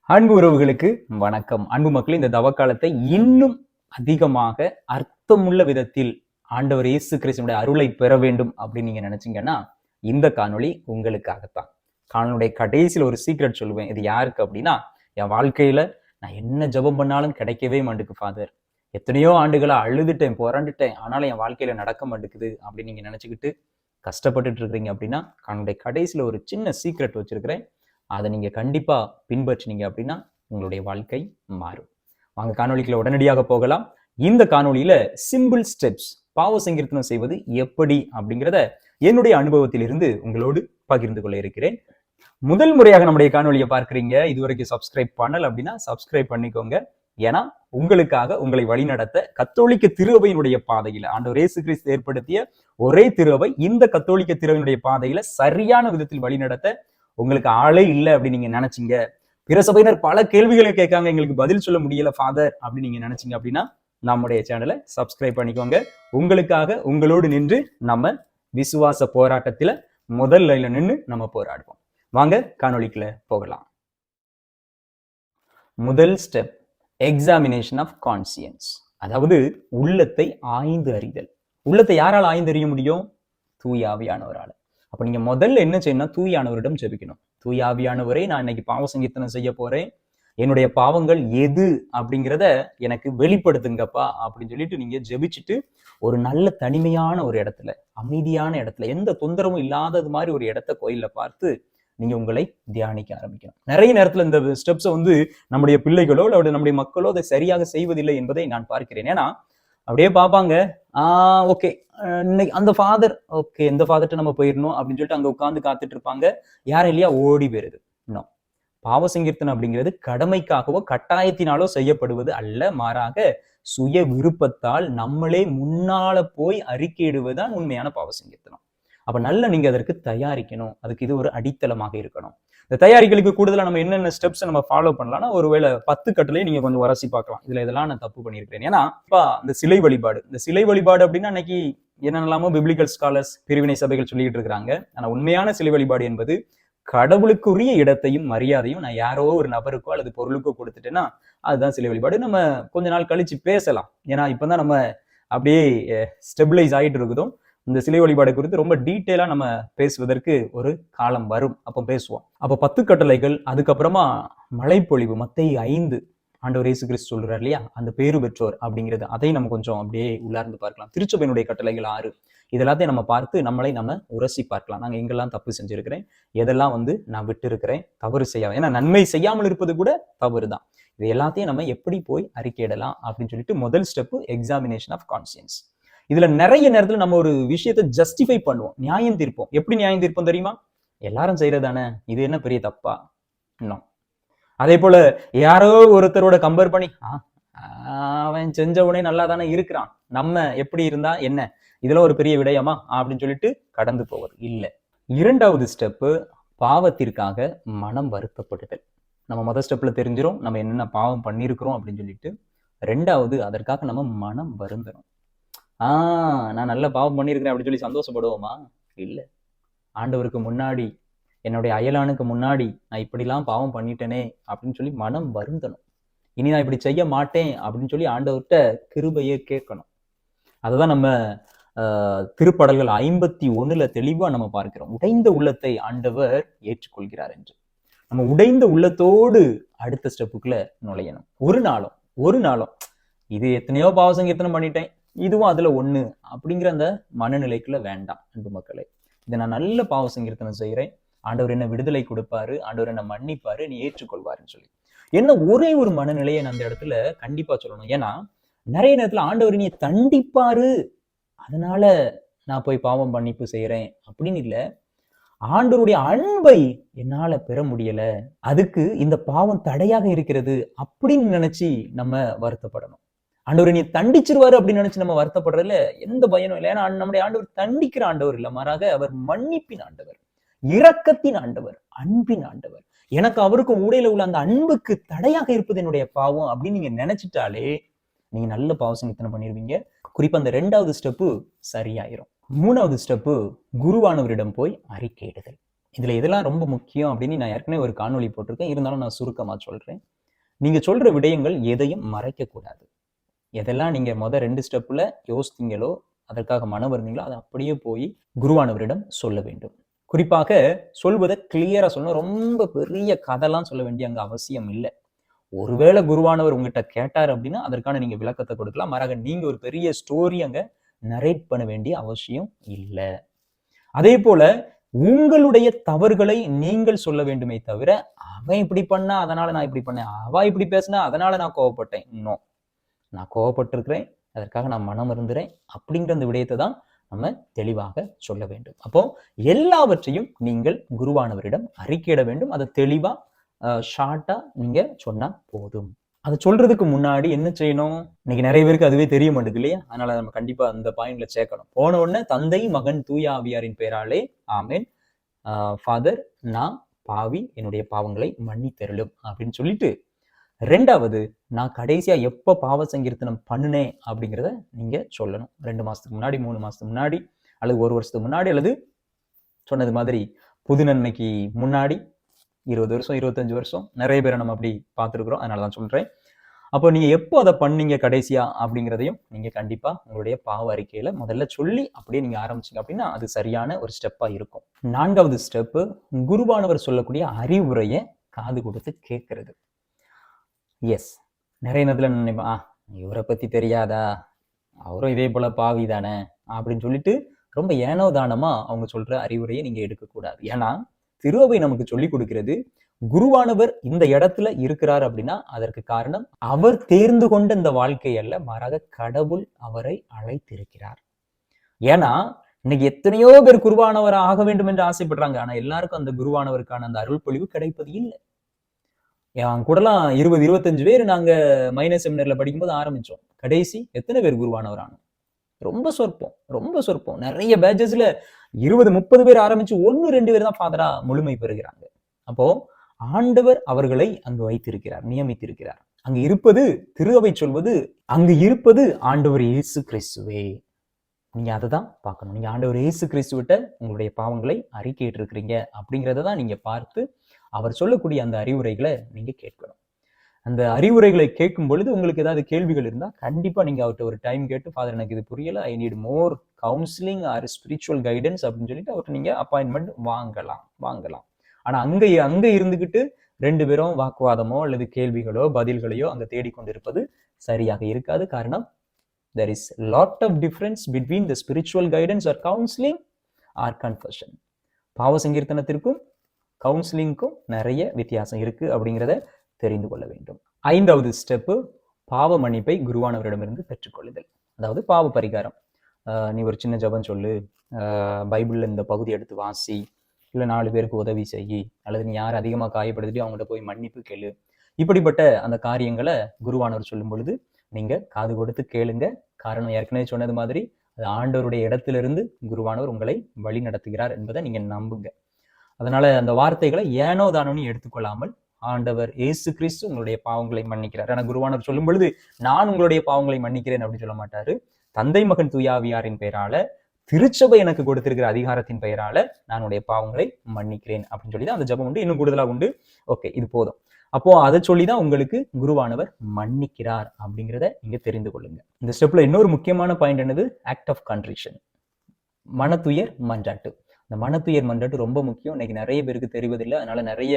அன்பு உறவுகளுக்கு வணக்கம். அன்பு மக்கள், இந்த தவக்காலத்தை இன்னும் அதிகமாக அர்த்தமுள்ள விதத்தில் ஆண்டவர் இயேசு கிறிஸ்துவினுடைய அருளை பெற வேண்டும் அப்படின்னு நீங்க நினைச்சீங்கன்னா இந்த காணொளி உங்களுக்காகத்தான். காணொலியுடைய கடைசியில் ஒரு சீக்ரெட் சொல்லுவேன். இது யாருக்கு அப்படின்னா, என் வாழ்க்கையில நான் என்ன ஜெபம் பண்ணாலும் கிடைக்கவே மாட்டேங்குது ஃபாதர், எத்தனையோ ஆண்டுகளா அழுதுட்டேன், புரண்டுட்டேன், ஆனாலும் என் வாழ்க்கையில நடக்க மாட்டேங்குது அப்படின்னு நீங்க நினைச்சுக்கிட்டு கஷ்டப்பட்டுட்டு இருக்கிறீங்க அப்படின்னா, காணொலியுடைய கடைசியில ஒரு சின்ன சீக்ரெட் வச்சிருக்கிறேன். அதை நீங்க கண்டிப்பா பின்பற்றினீங்க அப்படின்னா உங்களுடைய வாழ்க்கை மாறும். வாங்க காணொளிக்குள்ள உடனடியாக போகலாம். இந்த காணொளியில சிம்பிள் ஸ்டெப்ஸ், பாவ சங்கீர்த்தனம் செய்வது எப்படி அப்படிங்கிறத என்னுடைய அனுபவத்திலிருந்து உங்களோடு பகிர்ந்து கொள்ள இருக்கிறேன். முதல் முறையாக நம்முடைய காணொலியை பார்க்கிறீங்க, இதுவரைக்கும் சப்ஸ்கிரைப் பண்ணல அப்படின்னா சப்ஸ்கிரைப் பண்ணிக்கோங்க. ஏன்னா உங்களுக்காக உங்களை வழிநடத்த கத்தோலிக்க திருவையினுடைய பாதையில ஆண்டவர் இயேசு கிறிஸ்து ஏற்படுத்திய ஒரே திருவை, இந்த கத்தோலிக்க திருவையினுடைய பாதையில சரியான விதத்தில் வழிநடத்த உங்களுக்கு ஆளே இல்லை அப்படின்னு நீங்க நினைச்சீங்க, பிற சபையினர் பல கேள்விகளை கேட்காங்க, எங்களுக்கு பதில் சொல்ல முடியல ஃபாதர் அப்படின்னு நீங்க நினைச்சீங்க அப்படின்னா நம்முடைய சேனலை சப்ஸ்கிரைப் பண்ணிக்கோங்க. உங்களுக்காக உங்களோடு நின்று நம்ம விசுவாச போராட்டத்துல முதல் லைன்ல நின்று நம்ம போராடுவோம். வாங்க காணொளிக்குள்ள போகலாம். முதல் ஸ்டெப், எக்ஸாமினேஷன் ஆஃப் கான்சியன்ஸ், அதாவது உள்ளத்தை ஆய்ந்து அறிதல். உள்ளத்தை யாரால் ஆய்ந்து அறிய முடியும்? தூய ஆவியானவரால். அப்ப நீங்க முதல்ல என்ன செய்யணும்? தூயானவரிடம் ஜெபிக்கணும். தூய ஆவியானவரே, நான் இன்னைக்கு பாவ சங்கீர்த்தனம் செய்ய போறேன், என்னுடைய பாவங்கள் எது அப்படிங்கிறத எனக்கு வெளிப்படுத்துங்கப்பா அப்படின்னு சொல்லிட்டு நீங்க ஜெபிச்சுட்டு ஒரு நல்ல தனிமையான ஒரு இடத்துல, அமைதியான இடத்துல, எந்த தொந்தரவும் இல்லாதது மாதிரி ஒரு இடத்த கோயில்ல பார்த்து நீங்க உங்களை தியானிக்க ஆரம்பிக்கணும். நிறைய நேரத்துல இந்த ஸ்டெப்ஸை நம்முடைய பிள்ளைகளோ அல்லது நம்முடைய மக்களோ அதை சரியாக செய்வதில்லை என்பதை நான் பார்க்கிறேன். ஏன்னா அப்படியே பார்ப்பாங்க, ஓகே இன்னைக்கு அந்த ஃபாதர், ஓகே இந்த ஃபாதர்ட்ட நம்ம போயிடணும் அப்படின்னு சொல்லிட்டு அங்க உட்கார்ந்து காத்துட்டு இருப்பாங்க. யாரும் இல்லையா, ஓடி போயிருது. இன்னும் பாவ சங்கீர்த்தனம் அப்படிங்கிறது கடமைக்காகவோ கட்டாயத்தினாலோ செய்யப்படுவது அல்ல, மாறாக சுய விருப்பத்தால் நம்மளே முன்னால போய் அறிக்கையிடுவதுதான் உண்மையான பாவ சங்கீர்த்தனம். அப்ப நல்ல நீங்க அதற்கு தயாரிக்கணும். அதுக்கு இது ஒரு அடித்தளமாக இருக்கணும். இந்த தயாரிகளுக்கு கூடுதலா நம்ம என்னென்ன ஸ்டெப்ஸ் நம்ம ஃபாலோ பண்ணலாம்னா, ஒருவேளை 10 கட்டளையை நீங்க கொஞ்சம் உரசி பார்க்கலாம். இதுல இதெல்லாம் நான் தப்பு பண்ணியிருக்கிறேன். ஏன்னா இந்த சிலை வழிபாடு, இந்த சிலை வழிபாடு அப்படின்னா இன்னைக்கு என்னென்னலாமோ பிப்ளிக்கல் ஸ்காலர்ஸ், பிரிவினை சபைகள் சொல்லிட்டு இருக்கிறாங்க. ஆனா உண்மையான சிலை வழிபாடு என்பது கடவுளுக்குரிய இடத்தையும் மரியாதையும் நான் யாரோ ஒரு நபருக்கோ அல்லது பொருளுக்கோ கொடுத்துட்டேன்னா அதுதான் சிலை வழிபாடு. நம்ம கொஞ்ச நாள் கழிச்சு பேசலாம். ஏன்னா இப்பதான் நம்ம அப்படியே ஸ்டெபிளைஸ் ஆகிட்டு இருக்குதும். இந்த சிலை வழிபாடு குறித்து ரொம்ப டீட்டெயிலா நம்ம பேசுவதற்கு ஒரு காலம் வரும், அப்போ பேசுவோம். அப்போ 10 கட்டளைகள், அதுக்கப்புறமா மழைப்பொழிவு, மத்தேயு 5 ஆண்டவர் இயேசு கிறிஸ்து சொல்றாரு இல்லையா, அந்த பேரு பெற்றோர் அப்படிங்கிறது, அதை நம்ம கொஞ்சம் அப்படியே உள்ளார்ந்து பார்க்கலாம். திருச்சபையினுடைய கட்டளைகள் 6, இதெல்லாத்தையும் நம்ம பார்த்து நம்மளை நம்ம உரசி பார்க்கலாம். நாங்க எங்கெல்லாம் தப்பு செஞ்சிருக்கிறேன், எதெல்லாம் நான் விட்டு இருக்கிறேன், தவறு செய்யாம, ஏன்னா நன்மை செய்யாமல் இருப்பது கூட தவறு தான். இது எல்லாத்தையும் நம்ம எப்படி போய் அறிக்கையிடலாம் அப்படின்னு சொல்லிட்டு முதல் ஸ்டெப் எக்ஸாமினேஷன் ஆஃப் கான்சியன்ஸ். இதுல நிறைய நேரத்துல நம்ம ஒரு விஷயத்தை ஜஸ்டிஃபை பண்ணுவோம், நியாயம் தீர்ப்போம். எப்படி நியாயம் தீர்ப்போம் தெரியுமா? எல்லாரும் செய்யறதானே, இது என்ன பெரிய தப்பா? இன்னும் அதே போல யாரோ ஒருத்தரோட கம்பேர் பண்ணி, அவன் செஞ்ச உடனே நல்லா தானே இருக்கிறான், நம்ம எப்படி இருந்தா என்ன, இதெல்லாம் ஒரு பெரிய விடயமா அப்படின்னு சொல்லிட்டு கடந்து போவது இல்லை. இரண்டாவது ஸ்டெப்பு, பாவத்திற்காக மனம் வருத்தப்படுதல். நம்ம முதல் ஸ்டெப்ல தெரிஞ்சிடும் நம்ம என்னென்ன பாவம் பண்ணியிருக்கிறோம் அப்படின்னு சொல்லிட்டு. ரெண்டாவது, அதற்காக நம்ம மனம் வருந்தணும். நான் நல்ல பாவம் பண்ணியிருக்கிறேன் அப்படின்னு சொல்லி சந்தோஷப்படுவோமா? இல்லை. ஆண்டவருக்கு முன்னாடி, என்னுடைய அயலானுக்கு முன்னாடி நான் இப்படிலாம் பாவம் பண்ணிட்டேனே அப்படின்னு சொல்லி மனம் வருந்தணும். இனி நான் இப்படி செய்ய மாட்டேன் அப்படின்னு சொல்லி ஆண்டவர்கிட்ட கிருபையை கேட்கணும். அதுதான் நம்ம திருப்படல்கள் 51 தெளிவா நம்ம பார்க்கிறோம். உடைந்த உள்ளத்தை ஆண்டவர் ஏற்றுக்கொள்கிறார் என்று. நம்ம உடைந்த உள்ளத்தோடு அடுத்த ஸ்டெப்புக்குள்ள நுழையணும். ஒரு நாளும் இது எத்தனையோ பாவ சங்கீர்த்தனம் பண்ணிட்டேன், இதுவும் அதுல ஒண்ணு அப்படிங்கிற அந்த மனநிலைக்குள்ள வேண்டாம். அன்பு மக்களே, இதை நான் நல்ல பாவ சங்கீர்த்தனம் செய்யறேன், ஆண்டவர் என்ன விடுதலை கொடுப்பாரு, ஆண்டவர் என்ன மன்னிப்பாரு, நீ ஏற்றுக்கொள்வாருன்னு சொல்லி என்ன ஒரே ஒரு மனநிலையை அந்த இடத்துல கண்டிப்பா சொல்லணும். ஏன்னா நிறைய நேரத்துல ஆண்டவர் நீ தண்டிப்பாரு, அதனால நான் போய் பாவம் மன்னிப்பு செய்யறேன் அப்படின்னு இல்லை. ஆண்டவருடைய அன்பை என்னால பெற முடியல, அதுக்கு இந்த பாவம் தடையாக இருக்கிறது அப்படின்னு நினைச்சு நம்ம வருத்தப்படணும். ஆண்டவர் நீ தண்டிச்சிருவாரு அப்படின்னு நினைச்சு நம்ம வருத்தப்படுறதுல எந்த பயனும் இல்லை. ஏன்னா நம்முடைய ஆண்டவர் தண்டிக்கிற ஆண்டவர் இல்லை, மாறாக அவர் மன்னிப்பின் ஆண்டவர், இரக்கத்தின் ஆண்டவர், அன்பின் ஆண்டவர். எனக்கு அவருக்கு ஊடையில உள்ள அந்த அன்புக்கு தடையாக இருப்பது என்னுடைய பாவம் அப்படின்னு நீங்க நினைச்சிட்டாலே நீங்க நல்ல பாவ சங்கீர்த்தனம் பண்ணிருவீங்க. குறிப்பா அந்த 2வது ஸ்டெப்பு சரியாயிரும். 3வது ஸ்டெப்பு, குருவானவரிடம் போய் அறிக்கையிடுதல். இதுல இதெல்லாம் ரொம்ப முக்கியம் அப்படின்னு நான் ஏற்கனவே ஒரு காணொளி போட்டிருக்கேன். இருந்தாலும் நான் சுருக்கமா சொல்றேன். நீங்க சொல்ற விடயங்கள் எதையும் மறைக்க கூடாது. எதெல்லாம் நீங்க 2 ஸ்டெப்ல யோசித்தீங்களோ, அதற்காக மனம் வருந்தீங்களோ, அதை அப்படியே போய் குருவானவரிடம் சொல்ல வேண்டும். குறிப்பாக சொல்வதை கிளியரா சொல்லணும். ரொம்ப பெரிய கதைலாம் சொல்ல வேண்டிய அங்க அவசியம் இல்லை. ஒருவேளை குருவானவர் உங்ககிட்ட கேட்டார் அப்படின்னா அதற்கான நீங்க விளக்கத்தை கொடுக்கலாம். மாறாக நீங்க ஒரு பெரிய ஸ்டோரி அங்க நரேட் பண்ண வேண்டிய அவசியம் இல்லை. அதே போல உங்களுடைய தவறுகளை நீங்கள் சொல்ல வேண்டுமே தவிர, அவன் இப்படி பண்ணா அதனால நான் இப்படி பண்ணேன், அவ இப்படி பேசினா அதனால நான் கோவப்பட்டேன். இன்னும் நான் கோவப்பட்டிருக்கிறேன், அதற்காக நான் மனம் இருந்துறேன் அப்படிங்கிற அந்த விடயத்தை தான் நம்ம தெளிவாக சொல்ல வேண்டும். அப்போ எல்லாவற்றையும் நீங்கள் குருவானவரிடம் அறிக்கையிட வேண்டும். அதை தெளிவா ஷார்ட்டா நீங்க சொன்னா போதும். அதை சொல்றதுக்கு முன்னாடி என்ன செய்யணும்? இன்னைக்கு நிறைய பேருக்கு அதுவே தெரிய மாட்டேங்குது இல்லையா? அதனால நம்ம கண்டிப்பா அந்த பாயிண்ட்ல சேர்க்கணும். போன உடனே தந்தை மகன் தூய ஆவியாரின் பெயராலே ஆமென். ஃபாதர், நான் பாவி, என்னுடைய பாவங்களை மன்னித்தருளும் அப்படின்னு சொல்லிட்டு, ரெண்டாவது நான் கடைசியா எப்ப பாவ சங்கீர்த்தனம் பண்ணினேன் அப்படிங்கிறத நீங்க சொல்லணும். 2 மாசத்துக்கு முன்னாடி, 3 மாசத்துக்கு முன்னாடி, அல்லது 1 வருஷத்துக்கு முன்னாடி, அல்லது சொன்னது மாதிரி புது நன்மைக்கு முன்னாடி 20 வருஷம் 25 வருஷம் நிறைய பேரை நம்ம அப்படி பார்த்துருக்குறோம். அதனாலதான் சொல்றேன். அப்போ நீங்க எப்போ அதை பண்ணீங்க கடைசியா அப்படிங்கிறதையும் நீங்க கண்டிப்பா உங்களுடைய பாவ அறிக்கையில முதல்ல சொல்லி அப்படியே நீங்க ஆரம்பிச்சீங்க அப்படின்னா அது சரியான ஒரு ஸ்டெப்பா இருக்கும். 4வது ஸ்டெப்பு, குருவானவர் சொல்லக்கூடிய அறிவுரையை காது கொடுத்து கேட்கறது. எஸ், நிறைய நேரத்துல நினைப்பேன், இவரை பத்தி தெரியாதா, அவரும் இதே போல பாவி தானே அப்படின்னு சொல்லிட்டு ரொம்ப ஏனோ தானமா அவங்க சொல்ற அறிவுரையை நீங்க எடுக்கக்கூடாது. ஏன்னா திருவை நமக்கு சொல்லி கொடுக்கிறது, குருவானவர் இந்த இடத்துல இருக்கிறார் அப்படின்னா அதற்கு காரணம் அவர் தேர்ந்து கொண்ட இந்த வாழ்க்கை அல்ல, மாறாக கடவுள் அவரை அழைத்திருக்கிறார். ஏன்னா இன்னைக்கு எத்தனையோ பேர் குருவானவர் ஆக வேண்டும் என்று ஆசைப்படுறாங்க. ஆனா எல்லாருக்கும் அந்த குருவானவருக்கான அந்த அருள் பொழிவு கிடைப்பது இல்லை. என் கூடலாம் 20-25 பேர் நாங்க மைனர் செமினர்ல படிக்கும்போது ஆரம்பிச்சோம். கடைசி எத்தனை பேர் குருவானவர் ஆனோம்? ரொம்ப சொற்பம், ரொம்ப சொற்பம். நிறைய பேட்சஸ்ல 20-30 பேர் ஆரம்பிச்சு 1-2 பேர் தான் ஃபாதரா முழுமை பெறுகிறாங்க. அப்போ ஆண்டவர் அவர்களை அங்கு வைத்திருக்கிறார், நியமித்திருக்கிறார். அங்கு இருப்பது, திருவை சொல்வது, அங்கு இருப்பது ஆண்டவர் இயேசு கிறிஸ்துவே. நீங்க அதை தான் பார்க்கணும். நீங்க ஆண்டவர் இயேசு கிறிஸ்துவிட்ட உங்களுடைய பாவங்களை அறிக்கையிட்டு இருக்கிறீங்க அப்படிங்கிறத தான் நீங்க பார்த்து அவர் சொல்லக்கூடிய அந்த அறிவுரைகளை நீங்க கேட்கணும். அந்த அறிவுரைகளை கேட்கும் பொழுது உங்களுக்கு ஏதாவது கேள்விகள் இருந்தால் கண்டிப்பா நீங்க அவர்கிட்ட ஒரு டைம் கேட்டு, ஃபாதர் எனக்கு இது புரியல, I need more counselling R spiritual guidance அப்படின்னு சொல்லிட்டு அவர்கிட்ட நீங்க அப்பாயின்மெண்ட் வாங்கலாம். ஆனா அங்க இருந்துகிட்டு 2 பேரும் வாக்குவாதமோ அல்லது கேள்விகளோ பதில்களையோ அங்க தேடிக்கொண்டிருப்பது சரியாக இருக்காது. காரணம், there is lot of difference between the spiritual guidance or counseling or confession. பாவ சங்கீர்த்தனத்திற்கும் கவுன்சிலிங்க்கும் நிறைய வித்தியாசம் இருக்கு அப்படிங்கிறத தெரிந்து கொள்ள வேண்டும். 5வது ஸ்டெப்பு, பாவ மன்னிப்பை குருவானவரிடமிருந்து பெற்றுக்கொள்ளுதல். அதாவது பாவ பரிகாரம். நீ ஒரு சின்ன ஜெபம் சொல்லு, பைபிள்ல இந்த பகுதி எடுத்து வாசி, இல்லை 4 பேருக்கு உதவி செய்யி, அல்லது நீ யார் அதிகமாக காயப்படுத்திட்டு அவங்கள்ட்ட போய் மன்னிப்பு கேளு. இப்படிப்பட்ட அந்த காரியங்களை குருவானவர் சொல்லும் பொழுது நீங்க காது கொடுத்து கேளுங்க. காரணம், ஏற்கனவே சொன்னது மாதிரி அது ஆண்டவருடைய இடத்திலிருந்து குருவானவர் உங்களை வழி நடத்துகிறார் என்பதை நீங்க நம்புங்க. அதனால அந்த வார்த்தைகளை ஏனோ தானோன்னு எடுத்துக்கொள்ளாமல், ஆண்டவர் இயேசு கிறிஸ்து உங்களுடைய பாவங்களை மன்னிக்கிறார். ஆனா குருவானவர் சொல்லும் பொழுது நான் உங்களுடைய பாவங்களை மன்னிக்கிறேன் அப்படின்னு சொல்ல மாட்டாரு. தந்தை மகன் தூயாவியாரின் பெயரால, திருச்சபை எனக்கு கொடுத்திருக்கிற அதிகாரத்தின் பெயரால நான் உடைய பாவங்களை மன்னிக்கிறேன் அப்படின்னு சொல்லி தான் அந்த ஜெபம் உண்டு. இன்னும் கூடுதலா உண்டு. ஓகே, இது போதும். அப்போ அதை சொல்லிதான் உங்களுக்கு குருவானவர் மன்னிக்கிறார் அப்படிங்கிறத நீங்க தெரிந்து கொள்ளுங்க. இந்த ஸ்டெப்ல இன்னொரு முக்கியமான பாயிண்ட் என்னது? ஆக்ட் ஆஃப் கன்ட்ரிஷன், மனத்துயர் மன்றாட்டு. இந்த மனத்துயர் மன்றாட்டு ரொம்ப முக்கியம். இன்னைக்கு நிறைய பேருக்கு தெரிவதில்லை. அதனால நிறைய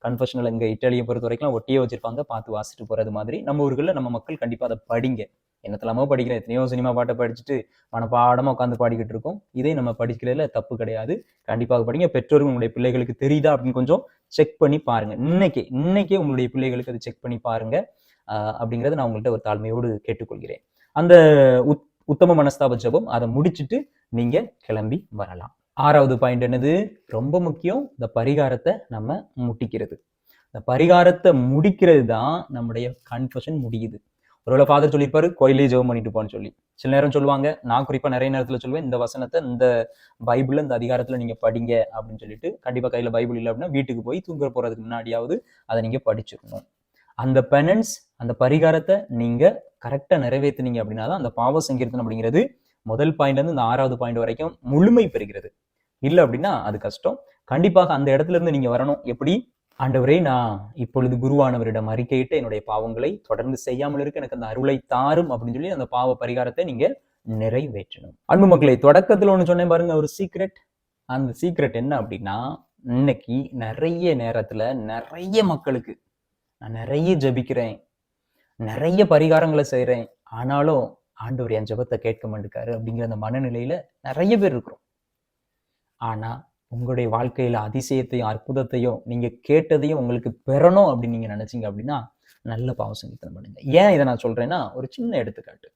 கன்ஃபெஷனல் இங்க இட்டாலியை பொறுத்த வரைக்கும் ஒட்டியே வச்சிருப்பாங்க, பார்த்து வாசிட்டு போறது மாதிரி. நம்ம ஊர்களில் நம்ம மக்கள் கண்டிப்பா அதை படிங்க. என்னத்தலாமோ படிக்கிறேன், எத்தனையோ சினிமா பாட்டை படிச்சுட்டு மனப்பாடமா உட்காந்து பாடிக்கிட்டு இருக்கோம். இதே நம்ம படிக்கிறதுல தப்பு கிடையாது. கண்டிப்பாக படிங்க. பெற்றோர்கள் உங்களுடைய பிள்ளைகளுக்கு தெரியுதா அப்படின்னு கொஞ்சம் செக் பண்ணி பாருங்க. இன்னைக்கே உங்களுடைய பிள்ளைகளுக்கு அதை செக் பண்ணி பாருங்க அப்படிங்கறத நான் உங்கள்கிட்ட ஒரு தாழ்மையோடு கேட்டுக்கொள்கிறேன். அந்த உத்தம மனஸ்தாப ஜெபம் அதை முடிச்சுட்டு நீங்க கிளம்பி வரலாம். 6வது பாயிண்ட் என்னது? ரொம்ப முக்கியம். இந்த பரிகாரத்தை நம்ம முட்டிக்கிறது. இந்த பரிகாரத்தை முடிக்கிறது தான் நம்முடைய கன்ஃபெஷன் முடியுது. ஒருவேளை ஃபாதர் சொல்லியிருப்பாரு கோயிலே ஜெபம் பண்ணிட்டு போன்னு சொல்லி. சில நேரம் சொல்லுவாங்க, நான் குறிப்பா நிறைய நேரத்துல சொல்லுவேன், இந்த வசனத்தை இந்த பைபிள்ல இந்த அதிகாரத்துல நீங்க படிங்க அப்படின்னு சொல்லிட்டு. கண்டிப்பா கையில பைபிள் இல்லை அப்படின்னா வீட்டுக்கு போய் தூங்க போறதுக்கு முன்னாடியாவது அதை நீங்க படிச்சிடணும். அந்த பெனன்ஸ், அந்த பரிகாரத்தை நீங்க கரெக்டா நிறைவேற்றினீங்க அப்படின்னா தான் அந்த பாவ சங்கீர்த்தனம் அப்படிங்கிறது முதல் பாயிண்ட்ல இருந்து இந்த 6வது பாயிண்ட் வரைக்கும் முழுமை பெறுகிறது. இல்லை அப்படின்னா அது கஷ்டம். கண்டிப்பாக அந்த இடத்துல இருந்து நீங்க வரணும். எப்படி? ஆண்டவரே, நான் இப்பொழுது குருவானவரிடம் அறிக்கையிட்டு என்னுடைய பாவங்களை தொடர்ந்து செய்யாமல் இருக்க எனக்கு அந்த அருளை தாரும் அப்படின்னு சொல்லி அந்த பாவ பரிகாரத்தை நீங்க நிறைவேற்றணும். அன்பு மக்களை, தொடக்கத்துல ஒண்ணு சொன்னேன் பாருங்க, ஒரு சீக்ரெட். அந்த சீக்ரெட் என்ன அப்படின்னா, இன்னைக்கு நிறைய நேரத்துல நிறைய மக்களுக்கு நான் நிறைய ஜெபிக்கிறேன், நிறைய பரிகாரங்களை செய்யறேன், ஆனாலும் ஆண்டவர் என் ஜெபத்தை கேட்க மாட்டேங்காரு அப்படிங்கிற அந்த மனநிலையில நிறைய பேர் இருக்கிறோம். ஆனா உங்களுடைய வாழ்க்கையில அதிசயத்தையும் அற்புதத்தையும் நீங்க கேட்டதையும் உங்களுக்கு பெறணும் அப்படின்னு நீங்க நினைச்சீங்க அப்படின்னா நல்ல பாவ சங்கீதம் பண்ணுங்க. ஏன் இதை நான் சொல்றேன்னா, ஒரு சின்ன எடுத்துக்காட்டு.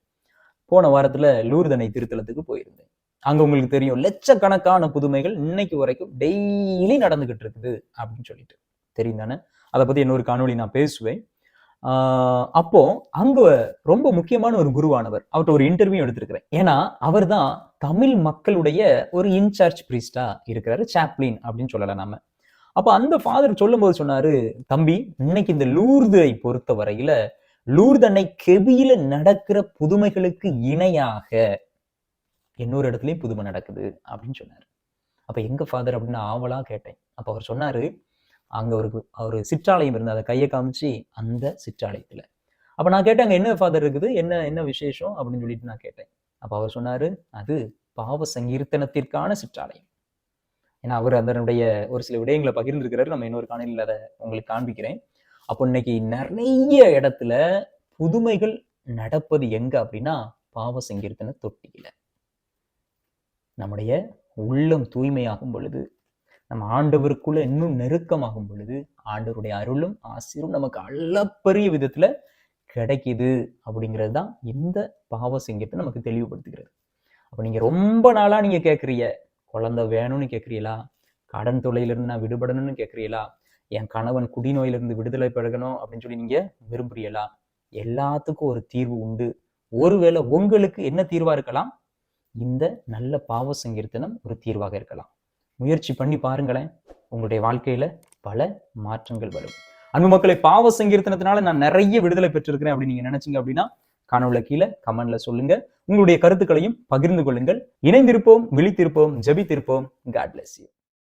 போன வாரத்துல லூர்தனை திருத்தலத்துக்கு போயிருந்தேன். அங்க உங்களுக்கு தெரியும், லட்சக்கணக்கான புதுமைகள் இன்னைக்கு வரைக்கும் டெய்லி நடந்துகிட்டு இருக்குது அப்படின்னு சொல்லிட்டு தெரியும் தானே. அதை பத்தி இன்னொரு காணொலி நான் பேசுவேன். அப்போ அங்க ரொம்ப முக்கியமான ஒரு குருவானவர், அவர்கிட்ட ஒரு இன்டர்வியூ எடுத்திருக்கிறேன். ஏன்னா அவர் தான் தமிழ் மக்களுடைய ஒரு இன்சார்ஜ் பிரீஸ்டா இருக்கிறாரு, சாப்ளின் அப்படின்னு சொல்லலாம் நாம. அப்ப அந்த ஃபாதர் சொல்லும் போது சொன்னாரு, தம்பி, இன்னைக்கு இந்த லூர்தை பொறுத்த வரையில லூர்தனை கெபியில நடக்கிற புதுமைகளுக்கு இணையாக இன்னொரு இடத்துலயும் புதுமை நடக்குது அப்படின்னு சொன்னாரு. அப்ப எங்க ஃபாதர் அப்படின்னு ஆவலா கேட்டேன். அப்ப அவர் சொன்னாரு, அங்க ஒரு சிற்றாலயம் இருந்து அதை கையை காமிச்சு அந்த சிற்றாலயத்துல. அப்ப நான் கேட்டேன், அங்க என்ன ஃபாதர் இருக்குது, என்ன விசேஷம் அப்படின்னு சொல்லிட்டு நான் கேட்டேன். அப்ப அவர் சொன்னாரு, அது பாவ சங்கீர்த்தனத்திற்கான சிற்றாலயம். ஏன்னா அவர் அதனுடைய ஒரு சில விடயங்களை பகிர்ந்துருக்கிறாரு. நம்ம இன்னொரு காணொலியில் அதை உங்களுக்கு காண்பிக்கிறேன். அப்போ இன்னைக்கு நிறைய இடத்துல புதுமைகள் நடப்பது எங்க அப்படின்னா, பாவ சங்கீர்த்தன தொட்டியில. நம்முடைய உள்ளம் தூய்மையாகும் பொழுது, நம்ம ஆண்டவருக்குள்ள இன்னும் நெருக்கமாகும் பொழுது, ஆண்டவருடைய அருளும் ஆசீரும் நமக்கு அளப்பரிய விதத்துல கிடைக்குது அப்படிங்கிறது தான் இந்த பாவ சங்கீர்த்தனை நமக்கு தெளிவுபடுத்துகிறது. அப்ப நீங்க ரொம்ப நாளா நீங்க கேட்குறீங்க, குழந்தை வேணும்னு கேட்குறீங்களா, கடன் தொல்லையிலிருந்து நான் விடுபடணும்னு கேட்குறீங்களா, என் கணவன் குடிநோயிலிருந்து விடுதலை பெறணும் அப்படின்னு சொல்லி நீங்க விரும்புறீங்களா, எல்லாத்துக்கும் ஒரு தீர்வு உண்டு. ஒருவேளை உங்களுக்கு என்ன தீர்வா இருக்கலாம், இந்த நல்ல பாவ சங்கீர்த்தனம் ஒரு தீர்வாக இருக்கலாம். முயற்சி பண்ணி பாருங்களேன், உங்களுடைய வாழ்க்கையில பல மாற்றங்கள் வரும். அன்பு மக்களை, பாவ சங்கீர்த்தனத்தினால நான் நிறைய விடுதலை பெற்றிருக்கிறேன் அப்படின்னு நீங்க நினைச்சீங்க அப்படின்னா காணொலியில கீழே கமெண்ட்ல சொல்லுங்க. உங்களுடைய கருத்துக்களையும் பகிர்ந்து கொள்ளுங்கள். இணைந்திருப்போம், விழித்திருப்போம், ஜெபித்திருப்போம். God bless you.